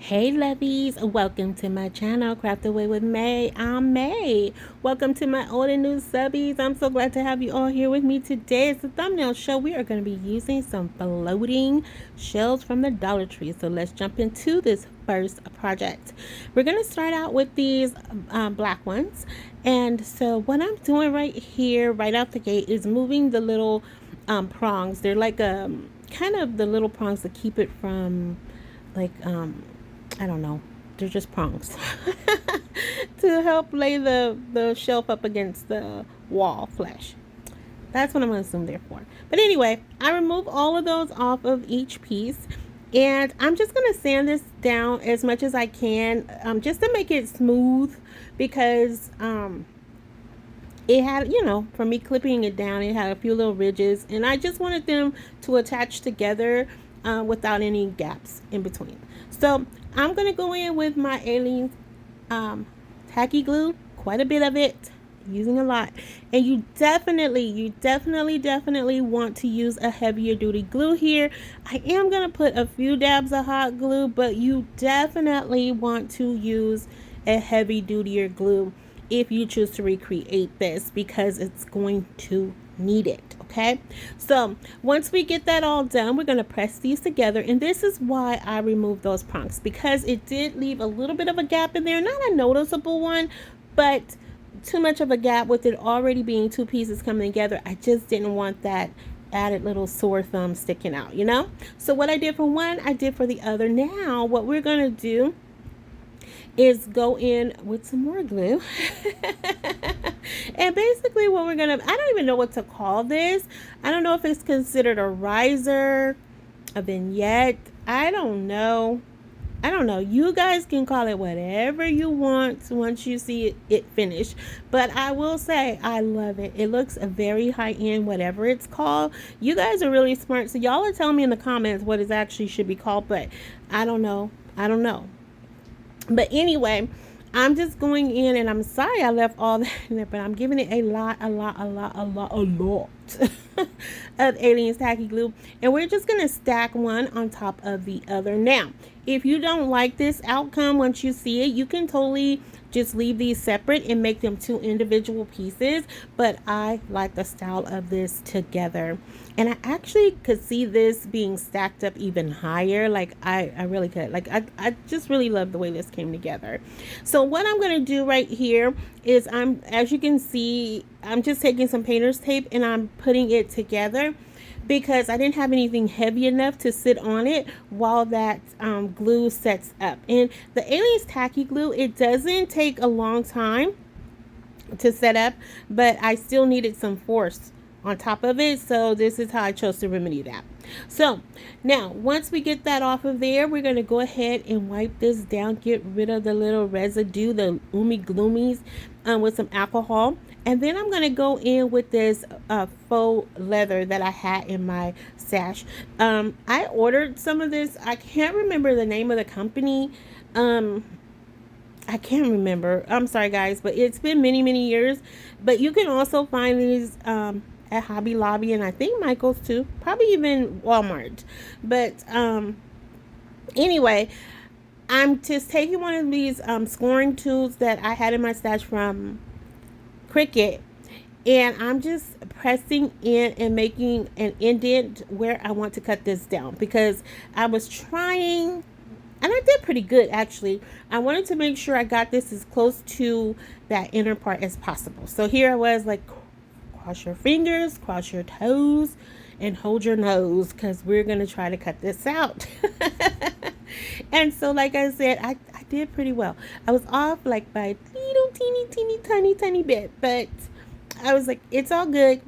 Hey lovies, welcome to my channel, Craft Away with May. I'm May. Welcome to my old and new subbies. I'm so glad to have you all here with me today. It's a thumbnail show. We are going to be using some floating shells from the Dollar Tree. So let's jump into this first project. We're going to start out with these black ones. And so what I'm doing right here, right out the gate, is moving the little prongs. They're like kind of the little prongs to keep it from like I don't know. They're just prongs to help lay the shelf up against the wall flesh. That's what I'm going to assume they're for. But anyway, I remove all of those off of each piece. And I'm just going to sand this down as much as I can just to make it smooth because it had, for me clipping it down, it had a few little ridges. And I just wanted them to attach together without any gaps in between. So I'm going to go in with my Aleene's tacky glue, quite a bit of it, using a lot. And you definitely want to use a heavier duty glue here. I am going to put a few dabs of hot glue, but you definitely want to use a heavy dutier glue if you choose to recreate this because it's going to need it. Okay, so once we get that all done, we're going to press these together, and this is why I removed those prongs, because it did leave a little bit of a gap in there, not a noticeable one, but too much of a gap with it already being two pieces coming together. I just didn't want that added little sore thumb sticking out, so what I did for one, I did for the other. Now what we're going to do is go in with some more glue. And basically what we're gonna, I don't even know what to call this. I don't know if it's considered a riser, a vignette. I don't know. You guys can call it whatever you want once you see it finished. But I will say I love it. It looks a very high end, whatever it's called. You guys are really smart. So y'all are telling me in the comments what it actually should be called. But I don't know. But anyway, I'm just going in, and I'm sorry I left all that in there, but I'm giving it a lot of Aleene's tacky glue, and we're just going to stack one on top of the other. Now, if you don't like this outcome once you see it, you can totally just leave these separate and make them two individual pieces, but I like the style of this together. And I actually could see this being stacked up even higher. Like I really could. Like I just really love the way this came together. So what I'm going to do right here is as you can see, I'm just taking some painter's tape and I'm putting it together because I didn't have anything heavy enough to sit on it while that glue sets up. And the Aleene's tacky glue, it doesn't take a long time to set up, but I still needed some force on top of it, so this is how I chose to remedy that. So now once we get that off of there, we're going to go ahead and wipe this down, get rid of the little residue, the gloomies, with some alcohol. And then I'm going to go in with this faux leather that I had in my stash. I ordered some of this. I can't remember the name of the company. I can't remember. I'm sorry guys, but it's been many years. But you can also find these at Hobby Lobby, and I think Michael's too, probably even Walmart. But anyway, I'm just taking one of these scoring tools that I had in my stash from Cricut, and I'm just pressing in and making an indent where I want to cut this down, because I was trying, and I did pretty good actually. I wanted to make sure I got this as close to that inner part as possible. So here I was like, cross your fingers, cross your toes, and hold your nose, because we're going to try to cut this out. And so like I said, I did pretty well. I was off like by a little teeny bit, but I was like, it's all good.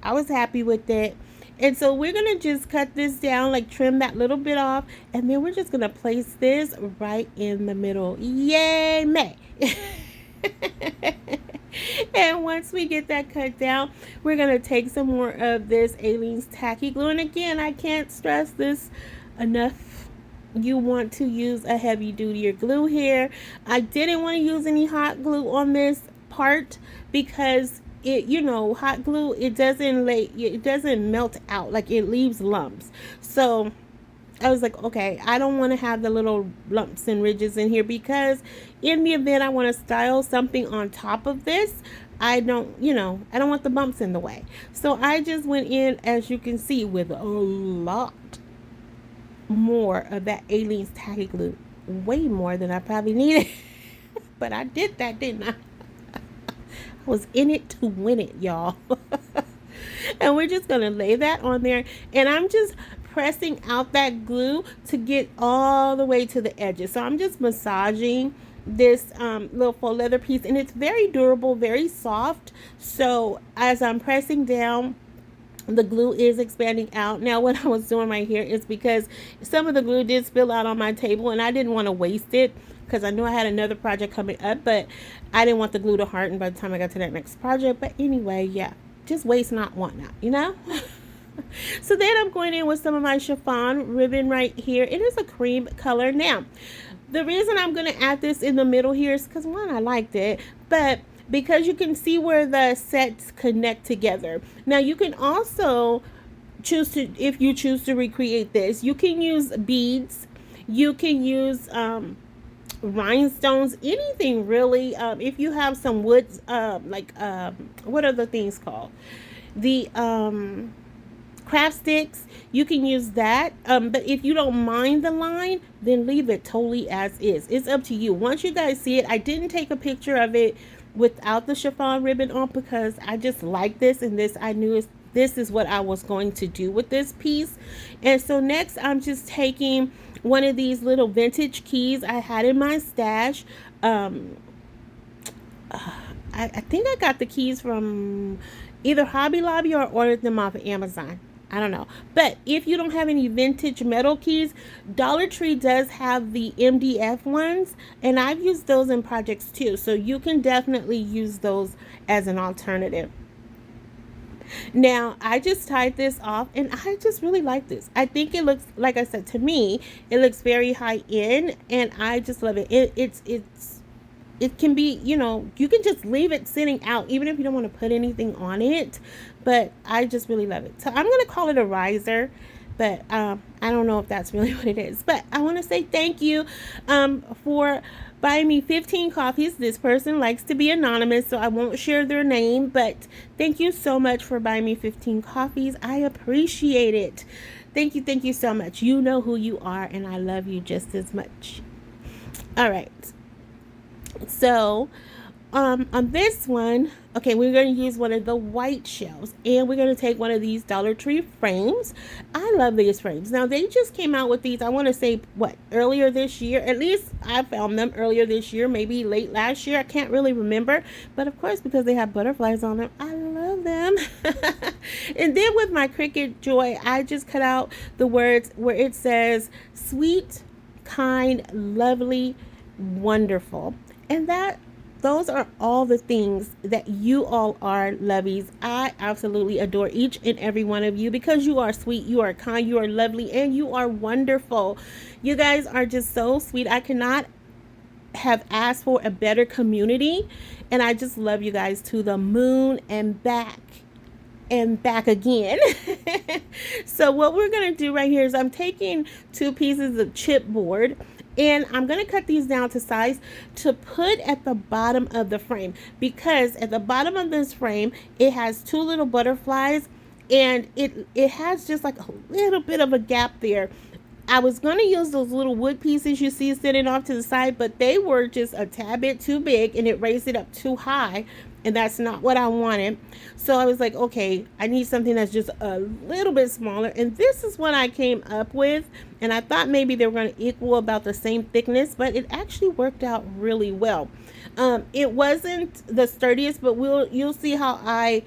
I was happy with it. And so we're going to just cut this down, like trim that little bit off, and then we're just going to place this right in the middle. Yay, May! And once we get that cut down, we're going to take some more of this Aleene's tacky glue. And again, I can't stress this enough. You want to use a heavy dutier glue here. I didn't want to use any hot glue on this part because it, hot glue, it doesn't melt out, like it leaves lumps. So I was like, okay, I don't want to have the little lumps and ridges in here, because in the event I want to style something on top of this, I don't, I don't want the bumps in the way. So I just went in, as you can see, with a lot more of that Aleene's tacky glue. Way more than I probably needed. But I did that, didn't I? I was in it to win it, y'all. And we're just going to lay that on there. And I'm just pressing out that glue to get all the way to the edges. So I'm just massaging this little faux leather piece, and it's very durable, very soft. So as I'm pressing down, the glue is expanding out. Now what I was doing right here is because some of the glue did spill out on my table, and I didn't want to waste it, because I knew I had another project coming up, but I didn't want the glue to harden by the time I got to that next project. But anyway, yeah, just waste not, want not, So then I'm going in with some of my chiffon ribbon right here. It is a cream color. Now, the reason I'm going to add this in the middle here is because, one, I liked it, but because you can see where the sets connect together. Now, you can also choose to, if you choose to recreate this, you can use beads. You can use rhinestones, anything really. If you have some woods, what are the things called? The craft sticks, you can use that. But if you don't mind the line, then leave it totally as is. It's up to you. Once you guys see it, I didn't take a picture of it without the chiffon ribbon on, because I just like this, and this I knew this is what I was going to do with this piece. And so next I'm just taking one of these little vintage keys I had in my stash. I think I got the keys from either Hobby Lobby or ordered them off of Amazon. I don't know. But if you don't have any vintage metal keys, Dollar Tree does have the MDF ones, and I've used those in projects too. So you can definitely use those as an alternative. Now, I just tied this off, and I just really like this. I think it looks, like I said, to me, it looks very high end, and I just love it. It can be, you can just leave it sitting out, even if you don't want to put anything on it. But I just really love it. So I'm going to call it a riser, but I don't know if that's really what it is. But I want to say thank you for buying me 15 coffees. This person likes to be anonymous, so I won't share their name. But thank you so much for buying me 15 coffees. I appreciate it. Thank you so much. You know who you are, and I love you just as much. All right. So on this one, okay, we're going to use one of the white shells, and we're going to take one of these Dollar Tree frames. I love these frames. Now, they just came out with these, I want to say, earlier this year. At least I found them earlier this year, maybe late last year. I can't really remember. But of course, because they have butterflies on them, I love them. And then with my Cricut Joy, I just cut out the words where it says, sweet, kind, lovely, wonderful. And those are all the things that you all are, Lovies. I absolutely adore each and every one of you, because you are sweet, you are kind, you are lovely, and you are wonderful. You guys are just so sweet. I cannot have asked for a better community, and I just love you guys to the moon and back again. So what we're going to do right here is I'm taking 2 pieces of chipboard, and I'm going to cut these down to size to put at the bottom of the frame, because at the bottom of this frame, it has 2 little butterflies, and it has just like a little bit of a gap there. I was going to use those little wood pieces you see sitting off to the side, but they were just a tad bit too big, and it raised it up too high, and that's not what I wanted. So I was like, okay, I need something that's just a little bit smaller, and this is what I came up with. And I thought maybe they were going to equal about the same thickness, but it actually worked out really well. It wasn't the sturdiest, but you'll see how I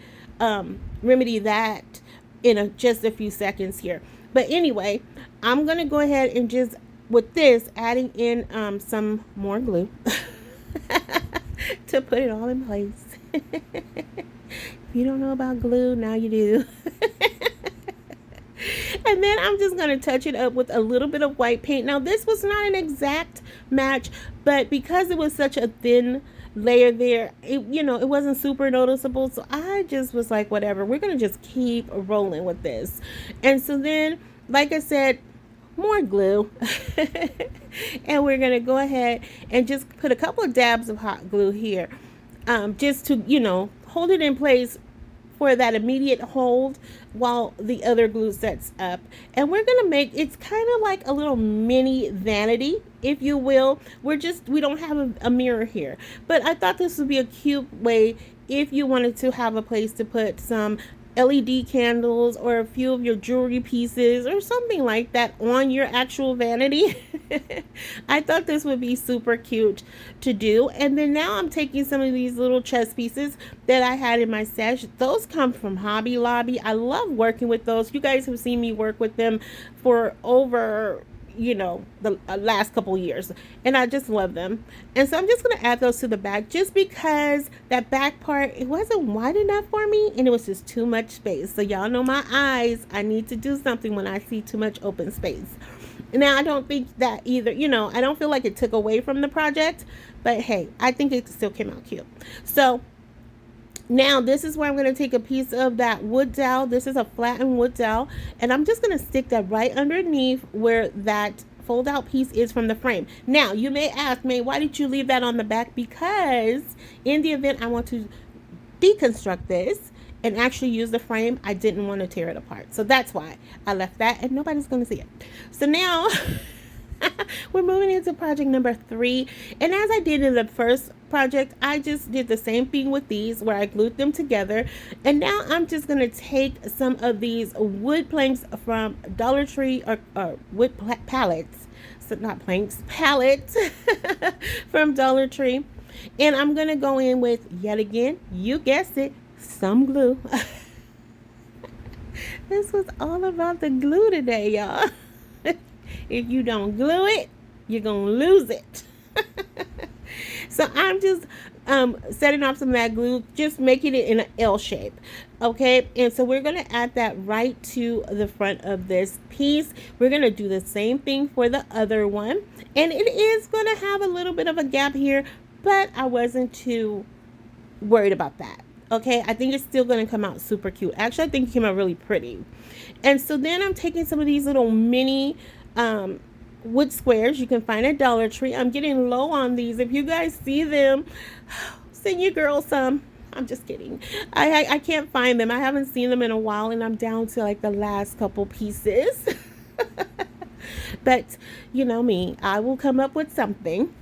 remedy that in just a few seconds here. But anyway, I'm going to go ahead and just, with this, adding in some more glue to put it all in place. If you don't know about glue, now you do. And then I'm just going to touch it up with a little bit of white paint. Now, this was not an exact match, but because it was such a thin layer there, it wasn't super noticeable. So I just was like, whatever, we're going to just keep rolling with this. And so then, like I said, more glue. And we're going to go ahead and just put a couple of dabs of hot glue here, just to, hold it in place for that immediate hold while the other glue sets up. And we're gonna make, it's kind of like a little mini vanity, if you will. We don't have a mirror here, but I thought this would be a cute way if you wanted to have a place to put some LED candles or a few of your jewelry pieces or something like that on your actual vanity. I thought this would be super cute to do. And then now I'm taking some of these little chess pieces that I had in my stash. Those come from Hobby Lobby. I love working with those. You guys have seen me work with them for over the last couple years, and I just love them. And so I'm just going to add those to the back, just because that back part, it wasn't wide enough for me and it was just too much space. So y'all know my eyes, I need to do something when I see too much open space. Now I don't think that either, I don't feel like it took away from the project, but hey, I think it still came out cute. So now this is where I'm going to take a piece of that wood dowel. This is a flattened wood dowel, and I'm just going to stick that right underneath where that fold out piece is from the frame. Now you may ask me, why did you leave that on the back? Because in the event I want to deconstruct this and actually use the frame, I didn't want to tear it apart. So that's why I left that, and nobody's going to see it. So now we're moving into project number 3. And as I did in the first project, I just did the same thing with these, where I glued them together. And now I'm just going to take some of these wood planks from Dollar Tree, or wood pallets. So not planks, pallets from Dollar Tree. And I'm going to go in with, yet again, you guessed it, some glue. This was all about the glue today, y'all. If you don't glue it, you're going to lose it. So I'm just setting off some of that glue, just making it in an L shape. Okay, and so we're going to add that right to the front of this piece. We're going to do the same thing for the other one. And it is going to have a little bit of a gap here, but I wasn't too worried about that. Okay, I think it's still going to come out super cute. Actually, I think it came out really pretty. And so then I'm taking some of these little mini wood squares you can find at Dollar Tree. I'm getting low on these. If you guys see them, send your girl some. I'm just kidding. I can't find them. I haven't seen them in a while, and I'm down to like the last couple pieces. But you know me, I will come up with something.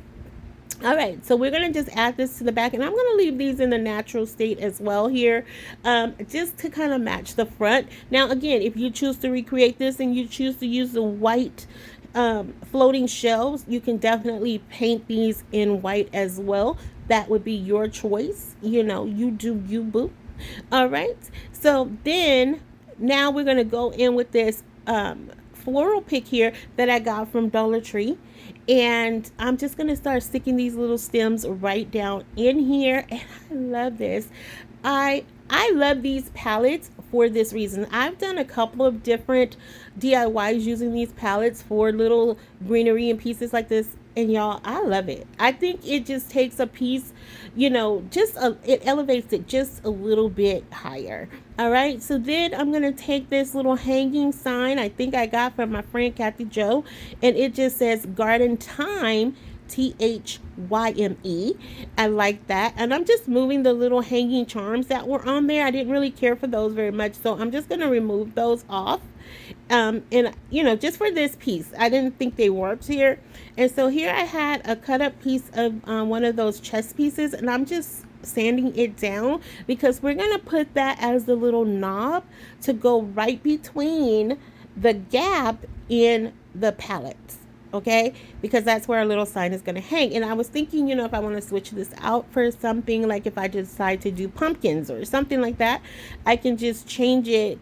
All right, so we're going to just add this to the back, and I'm going to leave these in the natural state as well here, just to kind of match the front. Now, again, if you choose to recreate this and you choose to use the white floating shells, you can definitely paint these in white as well. That would be your choice. You do you, boo. All right, so then now we're going to go in with this floral pick here that I got from Dollar Tree. And I'm just going to start sticking these little stems right down in here. And I love this. I love these palettes for this reason. I've done a couple of different DIYs using these palettes for little greenery and pieces like this. And y'all, I love it. I think it just takes a piece, it elevates it just a little bit higher. All right, so then I'm going to take this little hanging sign I think I got from my friend Kathy Jo, and it just says Garden Time, THYME. I like that. And I'm just moving the little hanging charms that were on there. I didn't really care for those very much, so I'm just going to remove those off. And just for this piece, I didn't think they worked here. And so here I had a cut up piece of one of those chess pieces, and I'm just sanding it down because we're going to put that as the little knob to go right between the gap in the palettes. Okay, because that's where our little sign is going to hang. And I was thinking, if I want to switch this out for something, like if I decide to do pumpkins or something like that, I can just change it,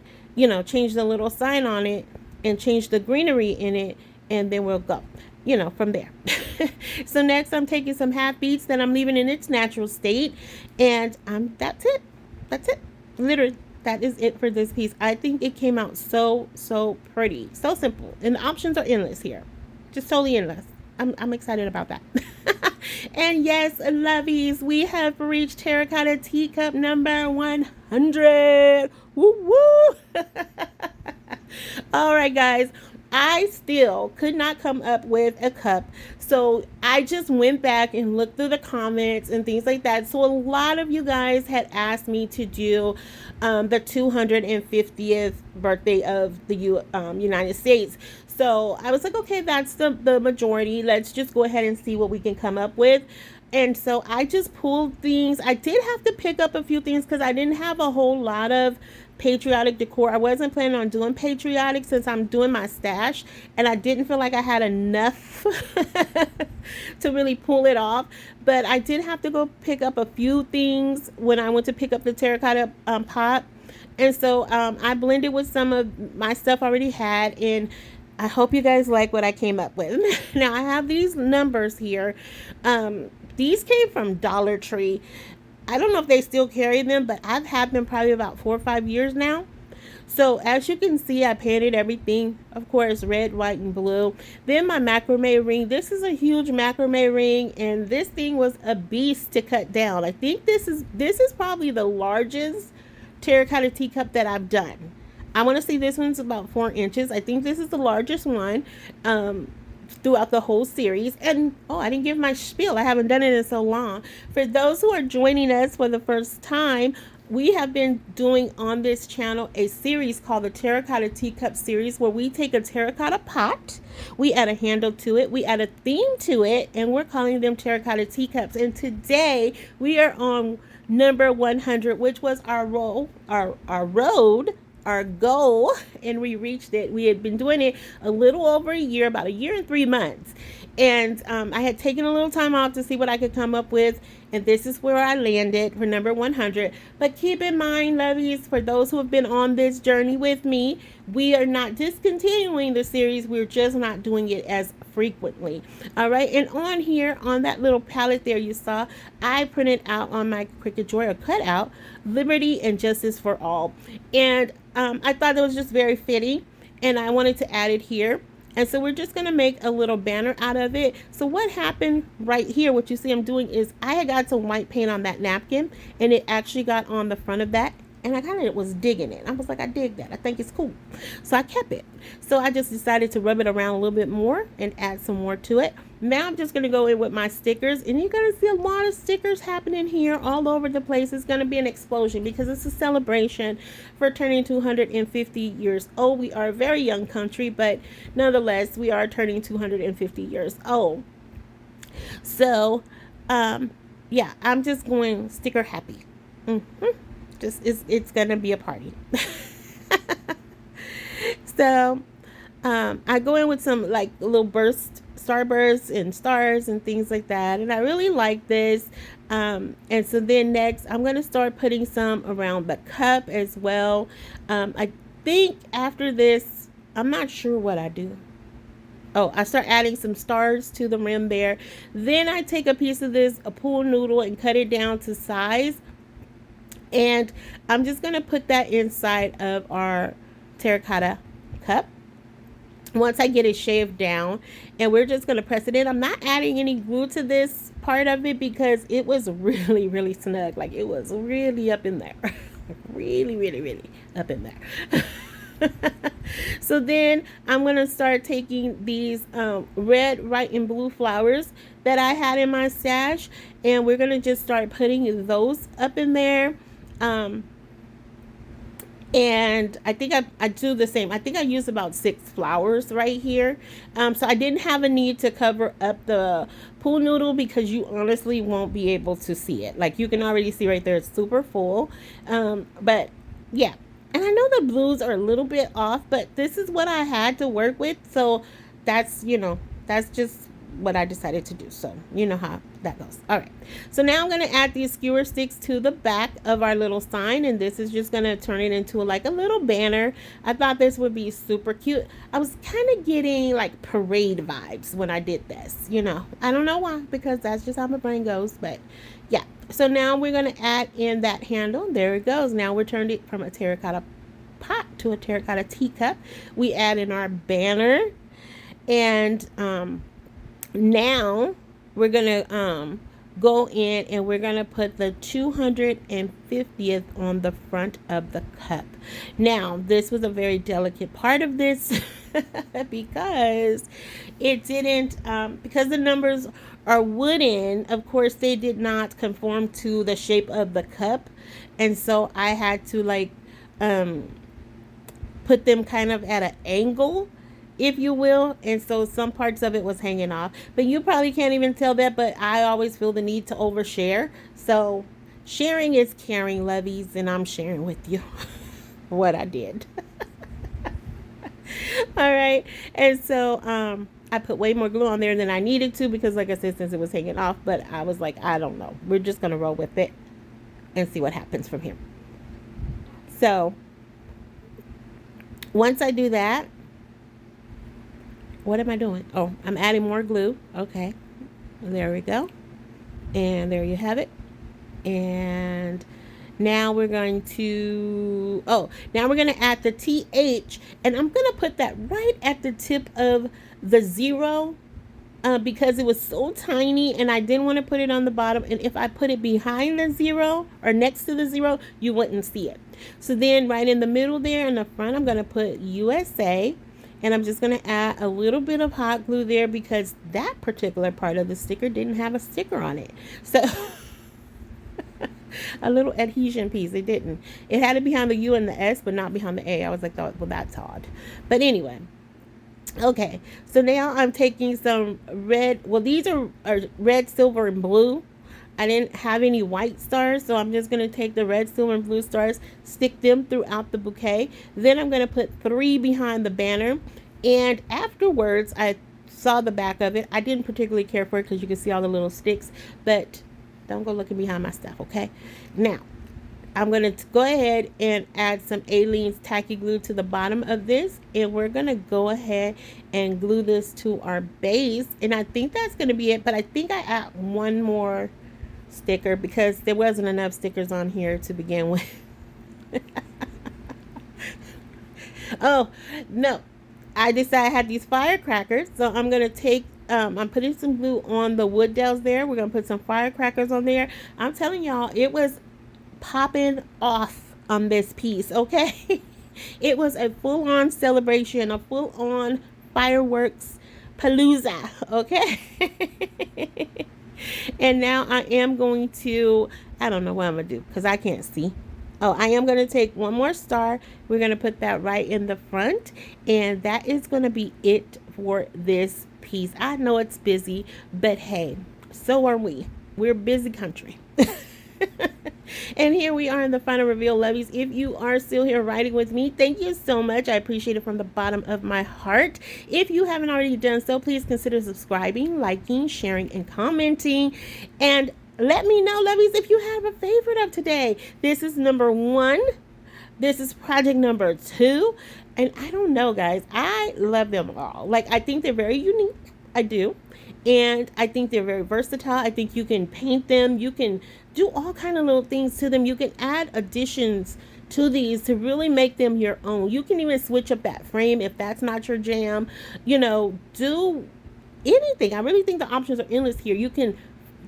change the little sign on it and change the greenery in it, and then we'll go, from there. So next I'm taking some half beads that I'm leaving in its natural state, and that's it. Literally, that is it for this piece. I think it came out so pretty, so simple, and the options are endless here. Just totally endless. I'm excited about that. And yes, lovies, we have reached terracotta teacup number 100. Woo woo. All right, guys. I still could not come up with a cup. So I just went back and looked through the comments and things like that. So a lot of you guys had asked me to do the 250th birthday of the United States. So I was like, okay, that's the majority. Let's just go ahead and see what we can come up with. And so I just pulled things. I did have to pick up a few things because I didn't have a whole lot of patriotic decor. I wasn't planning on doing patriotic since I'm doing my stash, and I didn't feel like I had enough to really pull it off. But I did have to go pick up a few things when I went to pick up the terracotta pot. And so I blended with some of my stuff I already had, and I hope you guys like what I came up with. Now I have these numbers here. These came from Dollar Tree. I don't know if they still carry them, but I've had them probably about 4 or 5 years now. So as you can see, I painted everything, of course, red, white, and blue. Then my macrame ring. This is a huge macrame ring, and this thing was a beast to cut down. I think this is probably the largest terracotta teacup that I've done. I want to say this one's about 4 inches. I think this is the largest one throughout the whole series. And oh, I didn't give my spiel. I haven't done it in so long. For those who are joining us for the first time, we have been doing on this channel a series called the Terracotta Teacup series, where we take a terracotta pot, we add a handle to it, we add a theme to it, and we're calling them terracotta teacups. And today we are on number 100, which was our road, our goal, and we reached it. We had been doing it a little over a year, about a year and 3 months. And I had taken a little time off to see what I could come up with, and this is where I landed for number 100. But keep in mind, lovies, for those who have been on this journey with me, we are not discontinuing the series. We're just not doing it as frequently. All right, and on here, on that little palette there you saw, I printed out on my Cricut drawer, cut out, Liberty and Justice for All. And I thought it was just very fitting, and I wanted to add it here. And so we're just going to make a little banner out of it. So what happened right here, what you see I'm doing is I had got some white paint on that napkin, and it actually got on the front of that. And I kind of was digging it. I was like, I dig that. I think it's cool. So I kept it. So I just decided to rub it around a little bit more and add some more to it. Now I'm just going to go in with my stickers. And you're going to see a lot of stickers happening here all over the place. It's going to be an explosion because it's a celebration for turning 250 years old. We are a very young country, but nonetheless, we are turning 250 years old. So, yeah, I'm just going sticker happy. Just it's gonna be a party. So I go in with some like little starbursts and stars and things like that, and I really like this. And so then next I'm gonna start putting some around the cup as well. I think after this, I'm not sure what I do. Oh, I start adding some stars to the rim there. Then I take a piece of this, a pool noodle, and cut it down to size. And I'm just going to put that inside of our terracotta cup once I get it shaved down, and we're just going to press it in. I'm not adding any glue to this part of it because it was really, really snug. Like, it was really up in there. really, really, really up in there. So then I'm going to start taking these red, white, and blue flowers that I had in my stash, and we're going to just start putting those up in there. And I think I do the same. I think I use about 6 flowers right here. So I didn't have a need to cover up the pool noodle because you honestly won't be able to see it. Like, you can already see right there, it's super full. But yeah, and I know the blues are a little bit off, but this is what I had to work with. So that's, that's just what I decided to do. So you know how that goes. All right, so now I'm going to add these skewer sticks to the back of our little sign, and this is just going to turn it into like a little banner. I thought this would be super cute. I was kind of getting like parade vibes when I did this, I don't know why, because that's just how my brain goes. But yeah, so now we're going to add in that handle. There it goes. Now we're turned it from a terracotta pot to a terracotta teacup. We add in our banner, and now we're gonna go in and we're going to put the 250th on the front of the cup. Now, this was a very delicate part of this because it didn't, because the numbers are wooden, of course, they did not conform to the shape of the cup. And so I had to like put them kind of at an angle, if you will. And so some parts of it was hanging off. But you probably can't even tell that, but I always feel the need to overshare. So sharing is caring, Lovies, and I'm sharing with you what I did. All right. And so I put way more glue on there than I needed to because, like I said, since it was hanging off, but I was like, I don't know. We're just going to roll with it and see what happens from here. So once I do that, what am I doing? Oh, I'm adding more glue. Okay. There we go. And there you have it. And now we're going to, now we're going to add the TH, and I'm going to put that right at the tip of the 0 because it was so tiny and I didn't want to put it on the bottom. And if I put it behind the 0 or next to the 0, you wouldn't see it. So then right in the middle there in the front, I'm going to put USA, and I'm just going to add a little bit of hot glue there because that particular part of the sticker didn't have a sticker on it. So a little adhesion piece. It didn't. It had it behind the U and the S, but not behind the A. I was like, oh, well, that's odd. But anyway. Okay. So now I'm taking some red. Well, these are red, silver, and blue. I didn't have any white stars, so I'm just going to take the red, silver, and blue stars, stick them throughout the bouquet. Then I'm going to put 3 behind the banner. And afterwards, I saw the back of it. I didn't particularly care for it because you can see all the little sticks, but don't go looking behind my stuff, okay? Now, I'm going to go ahead and add some Aleene's tacky glue to the bottom of this, and we're going to go ahead and glue this to our base. And I think that's going to be it, but I think I add one more sticker because there wasn't enough stickers on here to begin with. Oh, no. I decided I had these firecrackers, so I'm going to take I'm putting some glue on the wood dowels there. We're going to put some firecrackers on there. I'm telling y'all, it was popping off on this piece, okay? It was a full-on celebration, a full-on fireworks palooza, okay? And now I am going to, I don't know what I'm going to do because I can't see. Oh, I am going to take one more star. We're going to put that right in the front. And that is going to be it for this piece. I know it's busy, but hey, so are we. We're a busy country. And here we are in the final reveal, Lovies. If you are still here writing with me, thank you so much. I appreciate it from the bottom of my heart. If you haven't already done so, please consider subscribing, liking, sharing, and commenting. And let me know, Lovies, if you have a favorite of today. This is number 1. This is project number 2. And I don't know, guys. I love them all. Like, I think they're very unique. I do. And I think they're very versatile. I think you can paint them. You can do all kind of little things to them. You can add additions to these to really make them your own. You can even switch up that frame if that's not your jam. You know, do anything. I really think the options are endless here. You can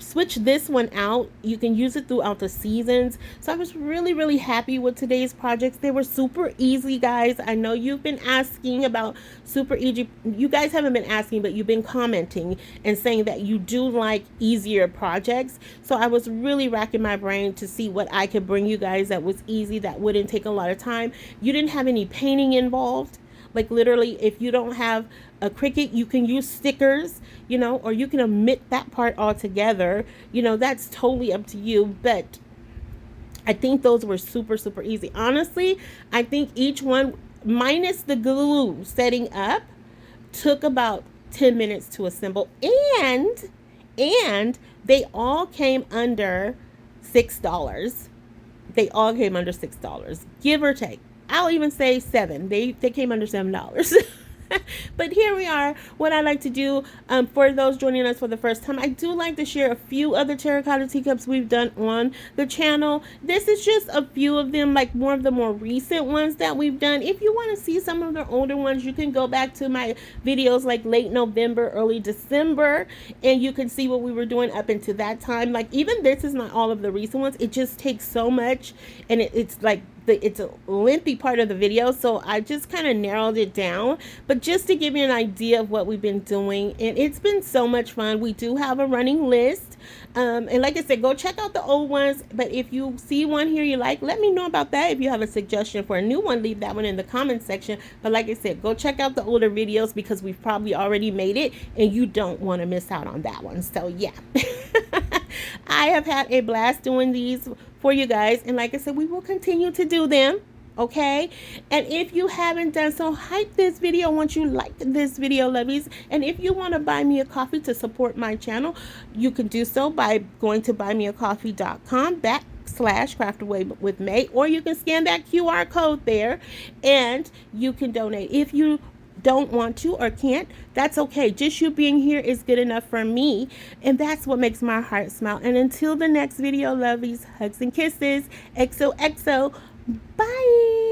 switch this one out. You can use it throughout the seasons. So I was really happy with today's projects. They were super easy, guys. I know you've been asking about super easy. You guys haven't been asking, but you've been commenting and saying that you do like easier projects. So I was really racking my brain to see what I could bring you guys that was easy, that wouldn't take a lot of time. You didn't have any painting involved. Like, literally, if you don't have a Cricut, you can use stickers, you know, or you can omit that part altogether. You know, that's totally up to you. But I think those were super easy. Honestly, I think each one, minus the glue setting up, took about 10 minutes to assemble. And they all came under $6. They all came under $6, give or take. I'll even say $7. They came under $7. But here we are. What I like to do, for those joining us for the first time, I do like to share a few other terracotta teacups we've done on the channel. This is just a few of them, like more of the more recent ones that we've done. If you want to see some of the older ones, you can go back to my videos like late November, early December, and you can see what we were doing up into that time. Like even this is not all of the recent ones. It just takes so much, and it's like it's a lengthy part of the video, so I just kind of narrowed it down. But just to give you an idea of what we've been doing, and it's been so much fun. We do have a running list, and like I said, go check out the old ones. But if you see one here you like, let me know about that. If you have a suggestion for a new one, leave that one in the comment section. But like I said, go check out the older videos because we've probably already made it and you don't want to miss out on that one. So yeah. I have had a blast doing these for you guys, and like I said, we will continue to do them. Okay, and if you haven't done so, hype this video once you like this video, lovies. And if you want to buy me a coffee to support my channel, you can do so by going to buymeacoffee.com/craftaway with May, or you can scan that QR code there and you can donate. If you don't want to or can't, that's okay. Just you being here is good enough for me, and that's what makes my heart smile. And until the next video, lovies, hugs and kisses. XOXO. Bye.